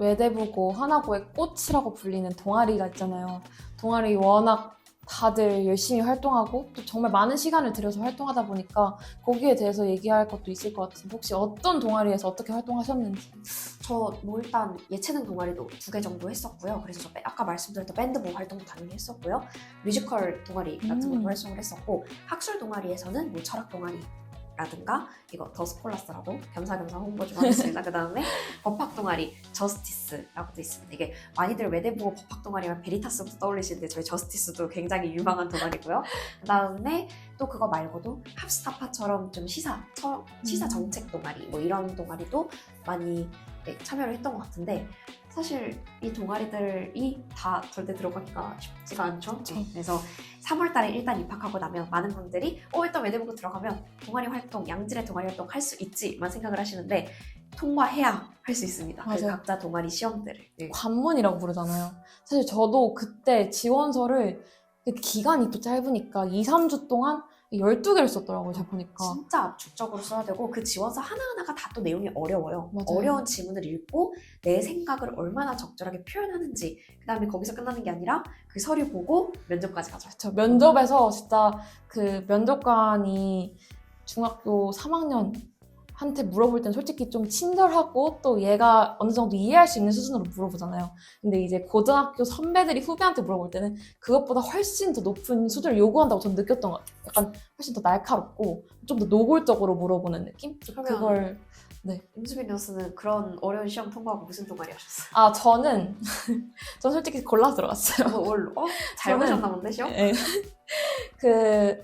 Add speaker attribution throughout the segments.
Speaker 1: 외대부고 하나고의 꽃이라고 불리는 동아리가 있잖아요. 동아리 워낙 다들 열심히 활동하고 또 정말 많은 시간을 들여서 활동하다 보니까 거기에 대해서 얘기할 것도 있을 것 같은데 혹시 어떤 동아리에서 어떻게 활동하셨는지.
Speaker 2: 저 뭐 일단 예체능 동아리도 2개 정도 했었고요. 그래서 저 아까 말씀드렸던 밴드부 활동도 당연히 했었고요. 뮤지컬 동아리 같은 것도 활동을 했었고, 학술 동아리에서는 뭐 철학 동아리라든가 이거 더 스콜라스라고 겸사겸사 홍보 좀 하겠습니다. 그 다음에 법학 동아리 저스티스라고도 있습니다. 이게 많이들 외대부고 법학 동아리면 베리타스부터 떠올리시는데 저희 저스티스도 굉장히 유망한 동아리고요. 그 다음에 또 그거 말고도 합스타파처럼 좀 시사 정책 동아리 뭐 이런 동아리도 많이 참여를 했던 것 같은데, 사실 이 동아리들이 다 절대 들어가기가 쉽지가 않죠. 그래서 3월 달에 일단 입학하고 나면 많은 분들이 일단 외대부고 들어가면 동아리 활동, 양질의 동아리 활동 할 수 있지만 생각을 하시는데 통과해야 할 수 있습니다. 그
Speaker 1: 맞아요.
Speaker 2: 각자 동아리 시험들을.
Speaker 1: 관문이라고 부르잖아요. 사실 저도 그때 지원서를 기간이 또 짧으니까 2, 3주 동안 12개를 썼더라고요, 제가 보니까.
Speaker 2: 진짜 압축적으로 써야 되고 그 지원서 하나하나가 다 또 내용이 어려워요.
Speaker 1: 맞아요.
Speaker 2: 어려운 지문을 읽고 내 생각을 얼마나 적절하게 표현하는지, 그 다음에 거기서 끝나는 게 아니라 그 서류 보고 면접까지 가죠.
Speaker 1: 그렇죠. 면접에서 진짜 그 면접관이 중학교 3학년 한테 물어볼 땐 솔직히 좀 친절하고 또 얘가 어느 정도 이해할 수 있는 수준으로 물어보잖아요. 근데 이제 고등학교 선배들이 후배한테 물어볼 때는 그것보다 훨씬 더 높은 수준을 요구한다고 저는 느꼈던 것 같아요. 약간 훨씬 더 날카롭고 좀 더 노골적으로 물어보는 느낌? 그걸
Speaker 2: 임수빈 교수는 그런 어려운 시험 통과하고 무슨 동아리 하셨어요?
Speaker 1: 저는 솔직히 골라서 들어갔어요.
Speaker 2: 뭘로? 잘 보셨나 본데 시험?
Speaker 1: 네. 그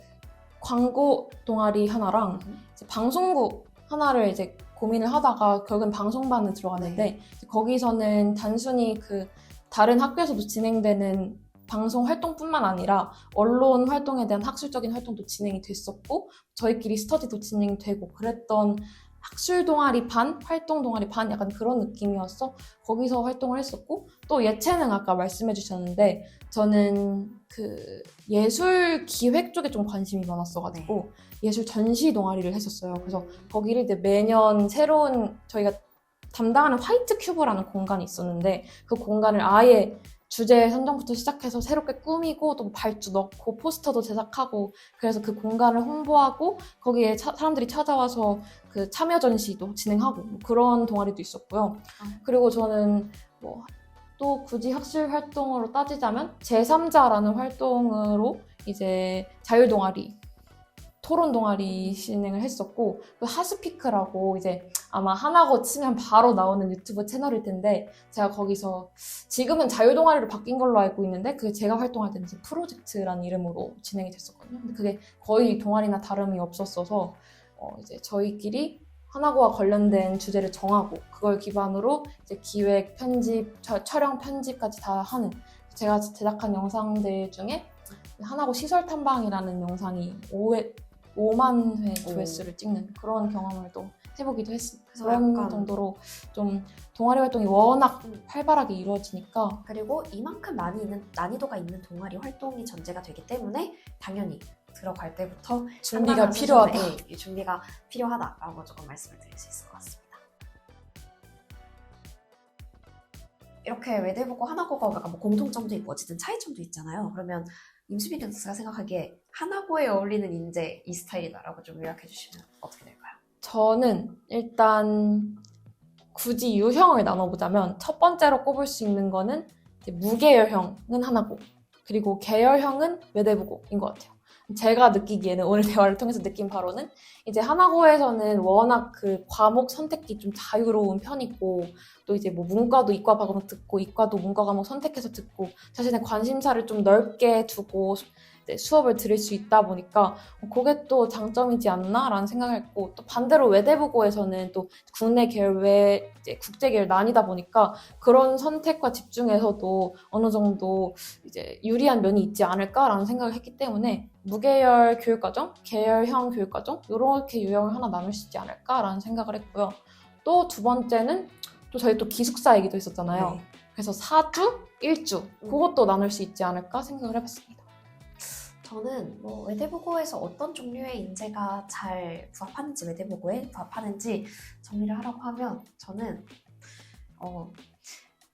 Speaker 1: 광고 동아리 하나랑 이제 방송국 하나를 이제 고민을 하다가 결국엔 방송반에 들어갔는데 거기서는 단순히 그 다른 학교에서도 진행되는 방송 활동뿐만 아니라 언론 활동에 대한 학술적인 활동도 진행이 됐었고 저희끼리 스터디도 진행되고 그랬던 학술 동아리 반, 활동 동아리 반 약간 그런 느낌이었어. 거기서 활동을 했었고 또 예체능 아까 말씀해 주셨는데 저는 그 예술 기획 쪽에 좀 관심이 많았어가지고 예술 전시 동아리를 했었어요. 그래서 거기를 이제 매년 새로운 저희가 담당하는 화이트 큐브라는 공간이 있었는데 그 공간을 아예 주제 선정부터 시작해서 새롭게 꾸미고 또 발주 넣고 포스터도 제작하고 그래서 그 공간을 홍보하고 거기에 사람들이 찾아와서 그 참여 전시도 진행하고 뭐 그런 동아리도 있었고요. 그리고 저는 뭐 또 굳이 학술 활동으로 따지자면 제3자라는 활동으로 이제 자율 동아리 토론 동아리 진행을 했었고 그 하스피크라고 이제 아마 하나고 치면 바로 나오는 유튜브 채널일 텐데 제가 거기서 지금은 자율 동아리로 바뀐 걸로 알고 있는데 그게 제가 활동할 때는 이제 프로젝트라는 이름으로 진행이 됐었거든요. 근데 그게 거의 동아리나 다름이 없었어서 이제 저희끼리 하나고와 관련된 주제를 정하고 그걸 기반으로 이제 기획, 편집, 촬영, 편집까지 다 하는 제가 제작한 영상들 중에 하나고 시설 탐방이라는 영상이 5만 회 조회수를 찍는 그런 경험을 또 해보기도 했습니다. 그런 정도로 좀 동아리 활동이 워낙 활발하게 이루어지니까
Speaker 2: 그리고 이만큼 난이도가 있는 동아리 활동이 전제가 되기 때문에 당연히 들어갈 때부터
Speaker 1: 준비가 필요하다.
Speaker 2: 준비가 필요하다라고 조금 말씀을 드릴 수 있을 것 같습니다. 이렇게 외대부고 하나고가 약간 뭐 공통점도 있고 어쨌든 차이점도 있잖아요. 그러면 임수빈 교수가 생각하기에 하나고에 어울리는 인재 이 스타일이다라고 좀 요약해 주시면 어떻게 될까요?
Speaker 1: 저는 일단 굳이 유형을 나눠보자면 첫 번째로 꼽을 수 있는 거는 이제 무계열형은 하나고 그리고 계열형은 외대부고인 것 같아요. 제가 느끼기에는 오늘 대화를 통해서 느낀 바로는 이제 하나고에서는 워낙 그 과목 선택이 좀 자유로운 편이고 또 이제 뭐 문과도 이과 과목 듣고 이과도 문과 과목 선택해서 듣고 자신의 관심사를 좀 넓게 두고 수업을 들을 수 있다 보니까 그게 또 장점이지 않나라는 생각을 했고 또 반대로 외대부고에서는 또 국내 계열 외 이제 국제 계열 나뉘다 보니까 그런 선택과 집중에서도 어느 정도 이제 유리한 면이 있지 않을까라는 생각을 했기 때문에 무계열 교육과정, 계열형 교육과정 이렇게 유형을 하나 나눌 수 있지 않을까라는 생각을 했고요. 또 두 번째는 또 저희 또 기숙사 얘기도 있었잖아요. 그래서 4주, 1주 그것도 나눌 수 있지 않을까 생각을 해봤습니다.
Speaker 2: 저는 뭐 외대부고에서 어떤 종류의 인재가 잘 부합하는지 외대부고에 부합하는지 정리를 하라고 하면 저는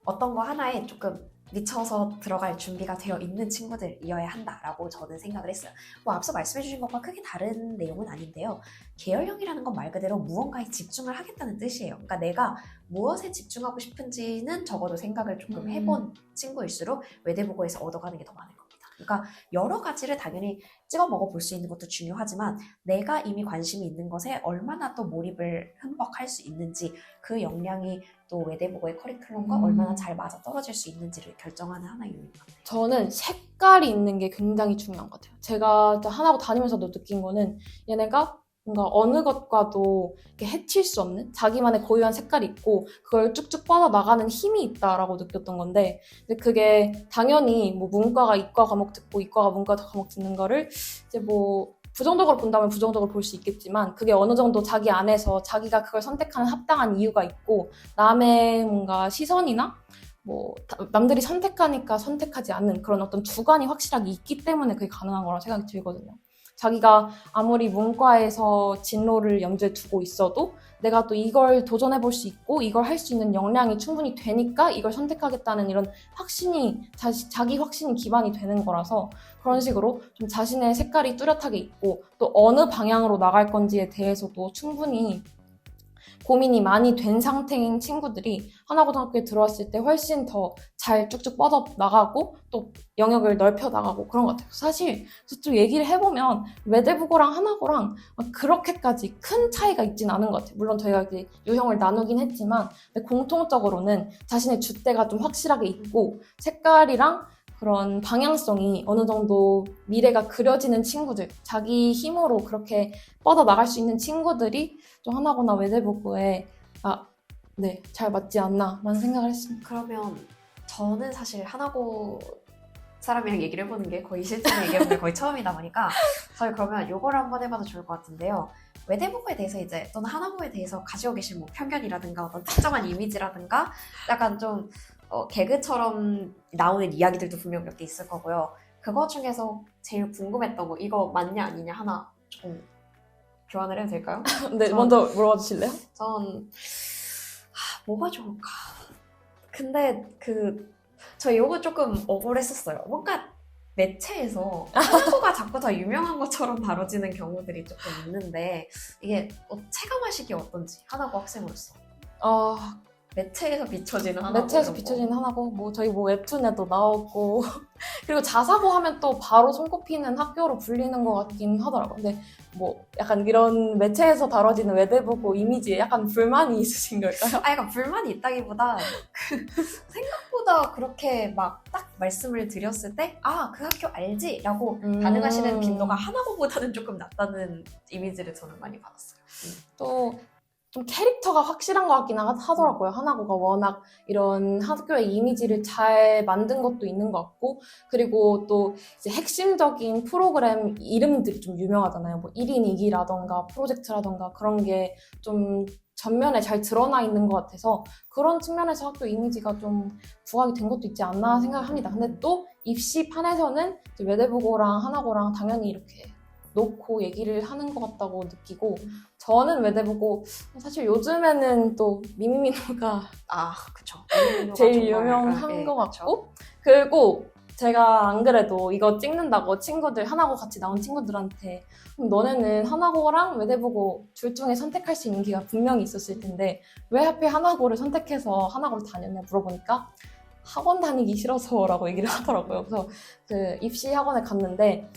Speaker 2: 어떤 거 하나에 조금 미쳐서 들어갈 준비가 되어 있는 친구들이어야 한다라고 저는 생각을 했어요. 뭐 앞서 말씀해주신 것과 크게 다른 내용은 아닌데요. 계열형이라는 건 말 그대로 무언가에 집중을 하겠다는 뜻이에요. 그러니까 내가 무엇에 집중하고 싶은지는 적어도 생각을 조금 해본 친구일수록 외대부고에서 얻어가는 게 더 많을 겁니다. 그러니까 여러 가지를 당연히 찍어 먹어볼 수 있는 것도 중요하지만 내가 이미 관심이 있는 것에 얼마나 또 몰입을 흠뻑 할 수 있는지 그 역량이 또 외대부고의 커리큘럼과 얼마나 잘 맞아 떨어질 수 있는지를 결정하는 하나의 요인 같아요.
Speaker 1: 저는 색깔이 있는 게 굉장히 중요한 것 같아요. 제가 하나고 다니면서도 느낀 거는 얘네가 뭔가 어느 것과도 이렇게 해칠 수 없는 자기만의 고유한 색깔이 있고 그걸 쭉쭉 뻗어나가는 힘이 있다라고 느꼈던 건데 근데 그게 당연히 뭐 문과가 이과 과목 듣고 이과가 문과 과목 듣는 거를 이제 뭐 부정적으로 본다면 부정적으로 볼 수 있겠지만 그게 어느 정도 자기 안에서 자기가 그걸 선택하는 합당한 이유가 있고 남의 뭔가 시선이나 뭐 남들이 선택하니까 선택하지 않는 그런 어떤 주관이 확실하게 있기 때문에 그게 가능한 거라고 생각이 들거든요. 자기가 아무리 문과에서 진로를 염두에 두고 있어도 내가 또 이걸 도전해볼 수 있고 이걸 할 수 있는 역량이 충분히 되니까 이걸 선택하겠다는 이런 확신이 자기 확신이 기반이 되는 거라서 그런 식으로 좀 자신의 색깔이 뚜렷하게 있고 또 어느 방향으로 나갈 건지에 대해서도 충분히 고민이 많이 된 상태인 친구들이 하나고등학교에 들어왔을 때 훨씬 더 잘 쭉쭉 뻗어 나가고 또 영역을 넓혀 나가고 그런 것 같아요. 사실 좀 얘기를 해보면 외대부고랑 하나고랑 막 그렇게까지 큰 차이가 있진 않은 것 같아요. 물론 저희가 이제 유형을 나누긴 했지만 근데 공통적으로는 자신의 줏대가 좀 확실하게 있고 색깔이랑 그런 방향성이 어느 정도 미래가 그려지는 친구들, 자기 힘으로 그렇게 뻗어나갈 수 있는 친구들이 좀 하나고나 외대부고에 잘 맞지 않나라는 생각을 했습니다.
Speaker 2: 그러면 저는 사실 하나고 사람이랑 얘기를 해보는 게 거의 실제로 얘기해보는 게 거의 처음이다 보니까 저희 그러면 요거를 한번 해봐도 좋을 것 같은데요. 외대부고에 대해서 이제 또는 하나고에 대해서 가지고 계신 뭐 편견이라든가 어떤 특정한 이미지라든가 약간 좀 개그처럼 나오는 이야기들도 분명 몇 개 있을 거고요. 그거 중에서 제일 궁금했던 거 이거 맞냐 아니냐 하나 조금 교환을 해도 될까요?
Speaker 1: 네, 먼저 물어봐 주실래요?
Speaker 2: 전 뭐가 좋을까? 근데 저 이거 조금 억울했었어요. 뭔가 매체에서 하나고가 자꾸 더 유명한 것처럼 다뤄지는 경우들이 조금 있는데 이게 체감하시기 어떤지 하나고 학생으로서 매체에서 비춰지는 하나고
Speaker 1: 매체에서 비춰지는 하나고 뭐 저희 뭐 웹툰에도 나오고 그리고 자사고 하면 또 바로 손꼽히는 학교로 불리는 것 같긴 하더라고요. 근데 뭐 약간 이런 매체에서 다뤄지는 외대부고 이미지에 약간 불만이 있으신 걸까요?
Speaker 2: 약간 불만이 있다기보다 생각보다 그렇게 막 딱 말씀을 드렸을 때 그 학교 알지? 라고 반응하시는 빈도가 하나고보다는 조금 낮다는 이미지를 저는 많이 받았어요.
Speaker 1: 또 좀 캐릭터가 확실한 것 같긴 하더라고요. 하나고가 워낙 이런 학교의 이미지를 잘 만든 것도 있는 것 같고 그리고 또 이제 핵심적인 프로그램 이름들이 좀 유명하잖아요. 뭐 1인 2기라던가 프로젝트라던가 그런 게 좀 전면에 잘 드러나 있는 것 같아서 그런 측면에서 학교 이미지가 좀 부각이 된 것도 있지 않나 생각합니다. 근데 또 입시판에서는 이제 외대부고랑 하나고랑 당연히 이렇게 놓고 얘기를 하는 것 같다고 느끼고 저는 외대부고 사실 요즘에는 또 미미미누가
Speaker 2: 그쵸.
Speaker 1: 제일 유명한 것 같고 그리고 제가 안 그래도 이거 찍는다고 친구들 하나고 같이 나온 친구들한테 그럼 너네는 하나고랑 외대부고 둘 중에 선택할 수 있는 기회가 분명히 있었을 텐데 왜 하필 하나고를 선택해서 하나고를 다녔냐 물어보니까 학원 다니기 싫어서라고 얘기를 하더라고요. 그래서 그 입시 학원에 갔는데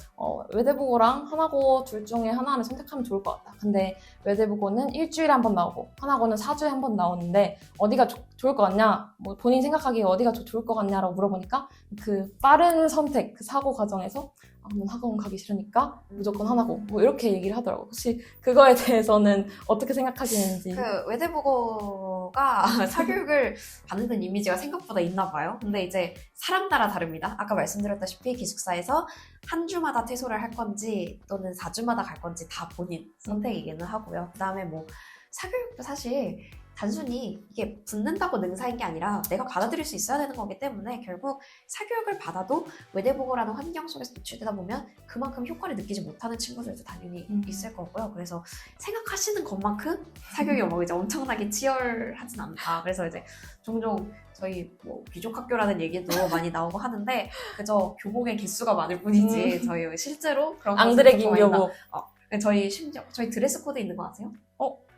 Speaker 1: 외대부고랑 하나고 둘 중에 하나를 선택하면 좋을 것 같다. 근데 외대부고는 일주일에 한 번 나오고 하나고는 4주에 한 번 나오는데 어디가 좋을 것 같냐? 뭐 본인 생각하기에 어디가 좋을 것 같냐라고 물어보니까 그 빠른 선택, 그 사고 과정에서 넌 학원 가기 싫으니까 무조건 하나고 뭐 이렇게 얘기를 하더라고요. 혹시 그거에 대해서는 어떻게 생각하시는지?
Speaker 2: 그 외대부고가 사교육을 받는 이미지가 생각보다 있나 봐요. 근데 이제 사람 따라 다릅니다. 아까 말씀드렸다시피 기숙사에서 한 주마다 퇴소를 할 건지 또는 4주마다 갈 건지 다 본인 선택이기는 하고요. 그 다음에 뭐 사교육도 사실 단순히 이게 붙는다고 능사인 게 아니라 내가 받아들일 수 있어야 되는 거기 때문에 결국 사교육을 받아도 외대보고라는 환경 속에서 노출되다 보면 그만큼 효과를 느끼지 못하는 친구들도 당연히 있을 거고요. 그래서 생각하시는 것만큼 사교육이 뭐 이제 엄청나게 치열하진 않다. 그래서 이제 종종 저희 뭐 귀족학교라는 얘기도 많이 나오고 하는데 그저 교복의 개수가 많을 뿐이지 저희 실제로 그런
Speaker 1: 앙드레
Speaker 2: 것은 조금
Speaker 1: 김교복.
Speaker 2: 저희 심지어 저희 드레스 코드 있는 거 아세요?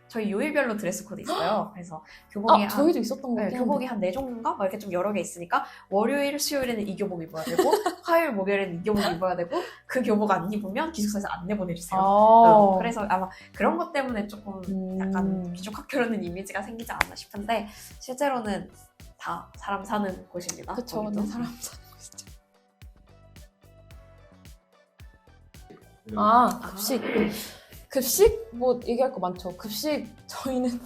Speaker 2: 저희 요일별로 드레스 코드 있어요. 그래서 교복이
Speaker 1: 저희도 있었던 거 같긴
Speaker 2: 교복이 한 4종인가? 막 이렇게 좀 여러 개 있으니까 월요일, 수요일에는 이 교복 입어야 되고 화요일, 목요일에는 이 교복 입어야 되고 그 교복 안 입으면 기숙사에서 안 내보내주세요. 그래서 아마 그런 것 때문에 조금 약간 귀족학교라는 이미지가 생기지 않나 싶은데 실제로는 다 사람 사는 곳입니다.
Speaker 1: 그쵸,
Speaker 2: 거기도.
Speaker 1: 네, 사람 사는 곳이죠. 급식. 급식 뭐 얘기할 거 많죠. 급식 저희는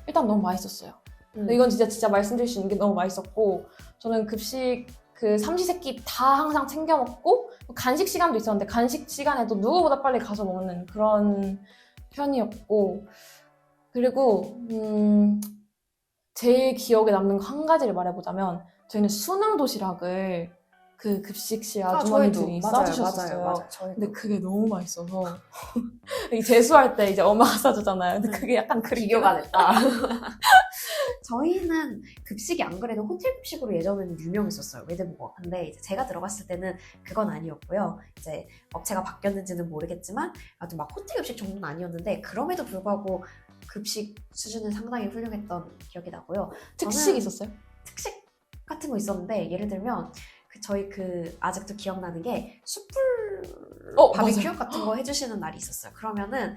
Speaker 1: 일단 너무 맛있었어요. 근데 이건 진짜 말씀드릴 수 있는 게 너무 맛있었고 저는 급식 삼시세끼 다 항상 챙겨 먹고 간식 시간도 있었는데 간식 시간에도 누구보다 빨리 가서 먹는 그런 편이었고 그리고 제일 기억에 남는 거 한 가지를 말해보자면 저희는 수능 도시락을 그 급식실 아주머니들이 싸주셨었어요.
Speaker 2: 맞아요.
Speaker 1: 근데 그게 너무 맛있어서 이 재수할 때 이제 엄마가 싸주잖아요. 근데 그게 약간
Speaker 2: 비교가 됐다. 저희는 급식이 안 그래도 호텔 급식으로 예전에는 유명했었어요. 외대보고. 근데 이제 제가 들어갔을 때는 그건 아니었고요. 이제 업체가 바뀌었는지는 모르겠지만 아무튼 막 호텔 급식 정도는 아니었는데 그럼에도 불구하고 급식 수준은 상당히 훌륭했던 기억이 나고요.
Speaker 1: 특식 있었어요?
Speaker 2: 특식 같은 거 있었는데 예를 들면 저희 아직도 기억나는 게 숯불 바비큐
Speaker 1: 맞아요.
Speaker 2: 같은 거 해주시는 날이 있었어요. 그러면은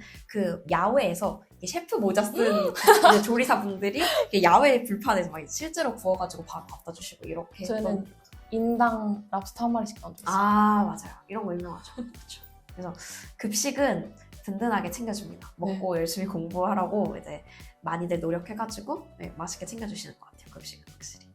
Speaker 2: 야외에서 셰프 모자 쓴 이제 조리사분들이 야외 불판에서 막 실제로 구워가지고 바로 갖다 주시고 이렇게
Speaker 1: 저희는 인당 랍스터 한 마리씩 나왔어요.
Speaker 2: 맞아요. 이런 거 유명하죠. 그렇죠. 그래서 급식은 든든하게 챙겨줍니다. 먹고 열심히 공부하라고 이제 많이들 노력해가지고 맛있게 챙겨주시는 것 같아요. 급식은 확실히.